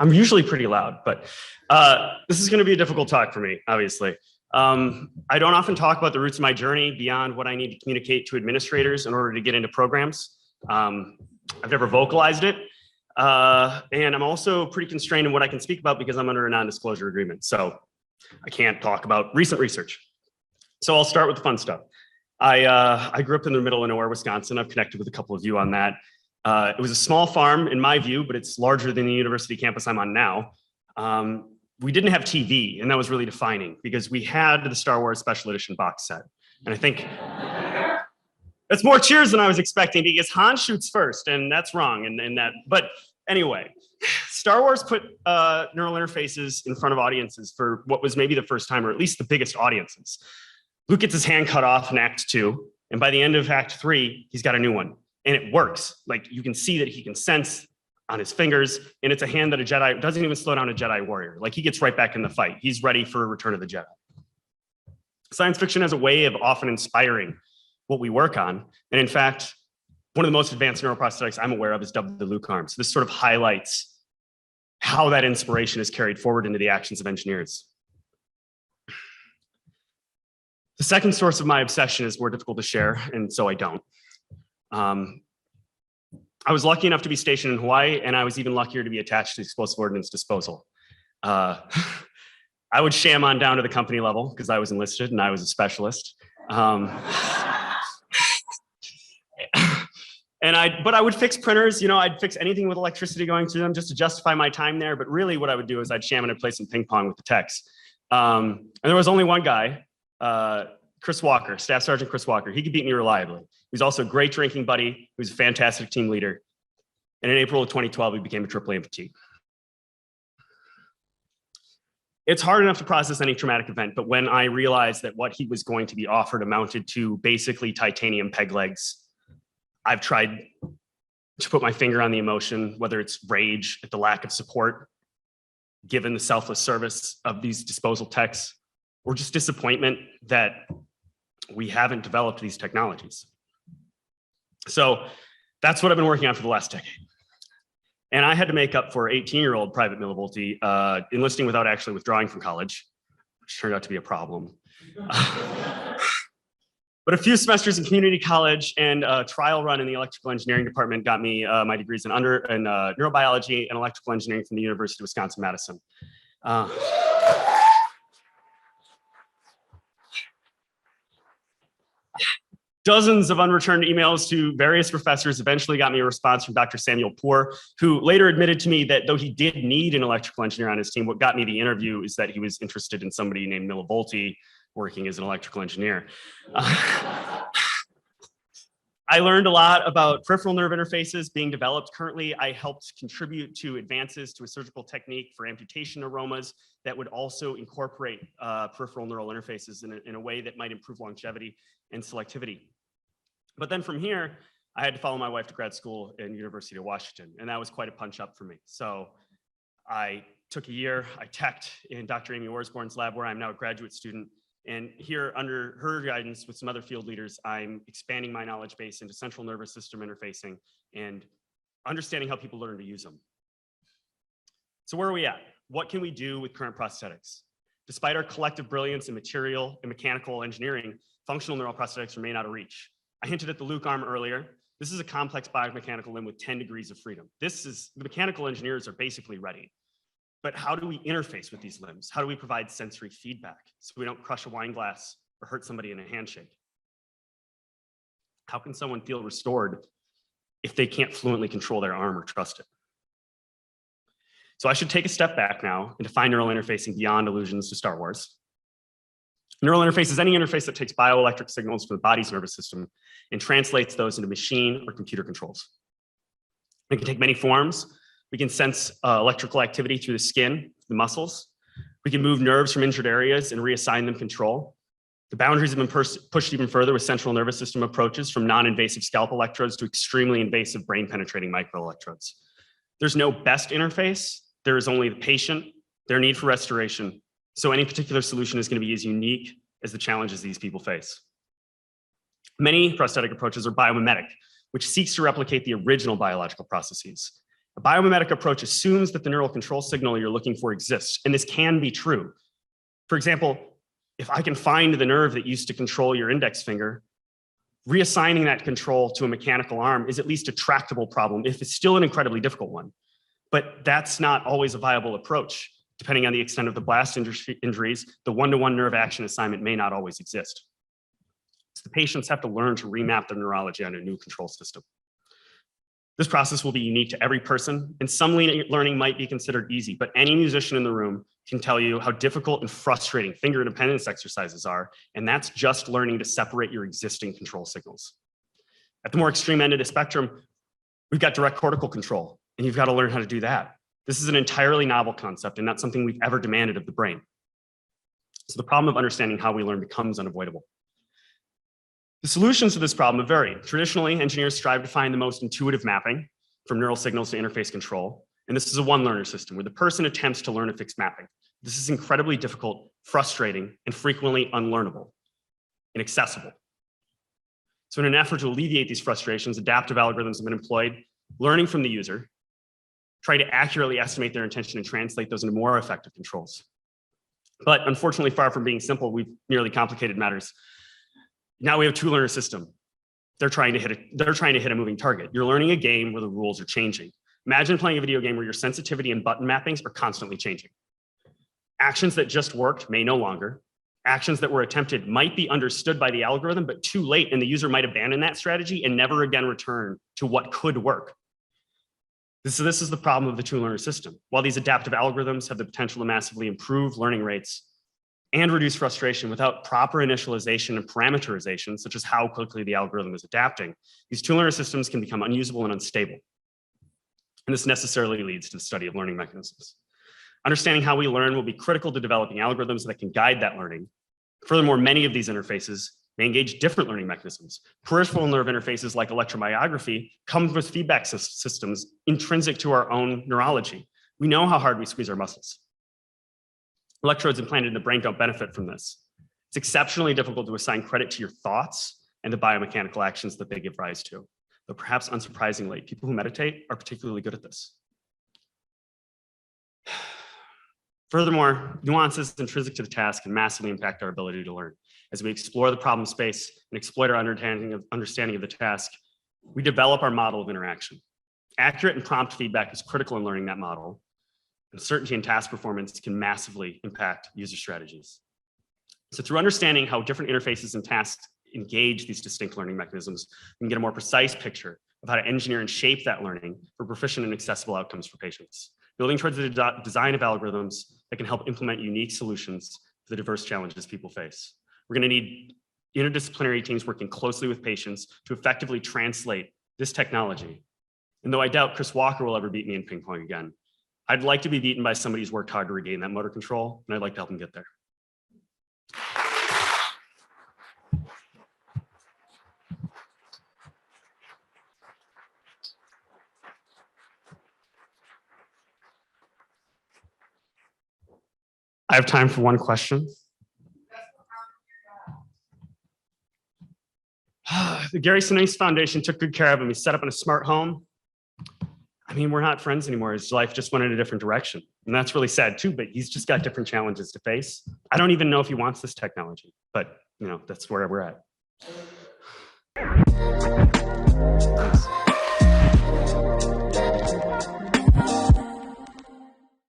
I'm usually pretty loud, but this is going to be a difficult talk for me, obviously. I don't often talk about the roots of my journey beyond what I need to communicate to administrators in order to get into programs. I've never vocalized it. And I'm also pretty constrained in what I can speak about because I'm under a non-disclosure agreement. So I can't talk about recent research. So I'll start with the fun stuff. I grew up in the middle of nowhere, Wisconsin. I've connected with a couple of you on that. It was a small farm in my view, but it's larger than the university campus I'm on now. We didn't have TV, and that was really defining because we had the Star Wars Special Edition box set. And I think that's more cheers than I was expecting because Han shoots first, and that's wrong. But anyway, Star Wars put neural interfaces in front of audiences for what was maybe the first time, or at least the biggest audiences. Luke gets his hand cut off in Act 2, and by the end of Act 3, he's got a new one. And it works. Like, you can see that he can sense on his fingers, and it's a hand that a Jedi doesn't even slow down a Jedi warrior. Like, he gets right back in the fight. He's ready for Return of the Jedi. Science fiction has a way of often inspiring what we work on. And in fact, one of the most advanced neuroprosthetics I'm aware of is dubbed the Luke arm. So this sort of highlights how that inspiration is carried forward into the actions of engineers. The second source of my obsession is more difficult to share, and so I don't. I was lucky enough to be stationed in Hawaii, and I was even luckier to be attached to explosive ordnance disposal. I would sham on down to the company level because I was enlisted and I was a specialist. But I would fix printers, you know, I'd fix anything with electricity going through them just to justify my time there. But really what I would do is I'd sham and I'd play some ping pong with the techs. And there was only one guy, Chris Walker, Staff Sergeant Chris Walker. He could beat me reliably. He was also a great drinking buddy. He was a fantastic team leader. And in April of 2012, he became a AAA amputee. It's hard enough to process any traumatic event, but when I realized that what he was going to be offered amounted to basically titanium peg legs, I've tried to put my finger on the emotion, whether it's rage at the lack of support, given the selfless service of these disposal techs, or just disappointment that we haven't developed these technologies. So that's what I've been working on for the last decade. And I had to make up for 18-year-old Private Millevolte enlisting without actually withdrawing from college, which turned out to be a problem. But a few semesters in community college and a trial run in the electrical engineering department got me my degrees in neurobiology and electrical engineering from the University of Wisconsin-Madison. Dozens of unreturned emails to various professors eventually got me a response from Dr. Samuel Poor, who later admitted to me that though he did need an electrical engineer on his team, what got me the interview is that he was interested in somebody named Millevolte working as an electrical engineer. I learned a lot about peripheral nerve interfaces being developed. Currently, I helped contribute to advances to a surgical technique for amputation neuromas that would also incorporate peripheral neural interfaces in a way that might improve longevity and selectivity. But then from here, I had to follow my wife to grad school in University of Washington, and that was quite a punch up for me. So I took a year, I teched in Dr. Amy Orsborn's lab, where I'm now a graduate student. And here, under her guidance with some other field leaders, I'm expanding my knowledge base into central nervous system interfacing and understanding how people learn to use them. So where are we at? What can we do with current prosthetics? Despite our collective brilliance in material and mechanical engineering, functional neural prosthetics remain out of reach. I hinted at the Luke arm earlier. This is a complex biomechanical limb with 10 degrees of freedom. The mechanical engineers are basically ready. But how do we interface with these limbs? How do we provide sensory feedback so we don't crush a wine glass or hurt somebody in a handshake? How can someone feel restored if they can't fluently control their arm or trust it? So I should take a step back now and define neural interfacing beyond allusions to Star Wars. Neural interface is any interface that takes bioelectric signals from the body's nervous system and translates those into machine or computer controls. It can take many forms. We can sense electrical activity through the skin, the muscles. We can move nerves from injured areas and reassign them control. The boundaries have been pushed even further with central nervous system approaches, from non-invasive scalp electrodes to extremely invasive brain-penetrating microelectrodes. There's no best interface. There is only the patient, their need for restoration. So any particular solution is going to be as unique as the challenges these people face. Many prosthetic approaches are biomimetic, which seeks to replicate the original biological processes. A biomimetic approach assumes that the neural control signal you're looking for exists, and this can be true. For example, if I can find the nerve that used to control your index finger, reassigning that control to a mechanical arm is at least a tractable problem, if it's still an incredibly difficult one. But that's not always a viable approach. Depending on the extent of the blast injuries, the one-to-one nerve action assignment may not always exist. So the patients have to learn to remap their neurology on a new control system. This process will be unique to every person, and some learning might be considered easy, but any musician in the room can tell you how difficult and frustrating finger independence exercises are, and that's just learning to separate your existing control signals. At the more extreme end of the spectrum, we've got direct cortical control, and you've got to learn how to do that. This is an entirely novel concept and not something we've ever demanded of the brain. So the problem of understanding how we learn becomes unavoidable. The solutions to this problem have varied. Traditionally, engineers strive to find the most intuitive mapping from neural signals to interface control. And this is a one-learner system where the person attempts to learn a fixed mapping. This is incredibly difficult, frustrating, and frequently unlearnable, inaccessible. So in an effort to alleviate these frustrations, adaptive algorithms have been employed, learning from the user, try to accurately estimate their intention and translate those into more effective controls. But unfortunately, far from being simple, we've nearly complicated matters. Now we have a two-learner system. They're trying to hit a moving target. You're learning a game where the rules are changing. Imagine playing a video game where your sensitivity and button mappings are constantly changing. Actions that just worked may no longer. Actions that were attempted might be understood by the algorithm, but too late, and the user might abandon that strategy and never again return to what could work. This is the problem of the two-learner system. While these adaptive algorithms have the potential to massively improve learning rates and reduce frustration without proper initialization and parameterization, such as how quickly the algorithm is adapting, these two-learner systems can become unusable and unstable. And this necessarily leads to the study of learning mechanisms. Understanding how we learn will be critical to developing algorithms that can guide that learning. Furthermore, many of these interfaces may engage different learning mechanisms. Peripheral nerve interfaces like electromyography come with feedback systems intrinsic to our own neurology. We know how hard we squeeze our muscles. Electrodes implanted in the brain don't benefit from this. It's exceptionally difficult to assign credit to your thoughts and the biomechanical actions that they give rise to. But perhaps unsurprisingly, people who meditate are particularly good at this. Furthermore, nuances intrinsic to the task can massively impact our ability to learn. As we explore the problem space and exploit our understanding of the task, we develop our model of interaction. Accurate and prompt feedback is critical in learning that model. Uncertainty in task performance can massively impact user strategies. So through understanding how different interfaces and tasks engage these distinct learning mechanisms, we can get a more precise picture of how to engineer and shape that learning for proficient and accessible outcomes for patients, building towards the design of algorithms that can help implement unique solutions for the diverse challenges people face. We're going to need interdisciplinary teams working closely with patients to effectively translate this technology. And though I doubt Chris Walker will ever beat me in ping pong again, I'd like to be beaten by somebody who's worked hard to regain that motor control, and I'd like to help him get there. I have time for one question. The Gary Sinise Foundation took good care of him. He's set up in a smart home. I mean, we're not friends anymore. His life just went in a different direction. And that's really sad too, but he's just got different challenges to face. I don't even know if he wants this technology, but that's where we're at.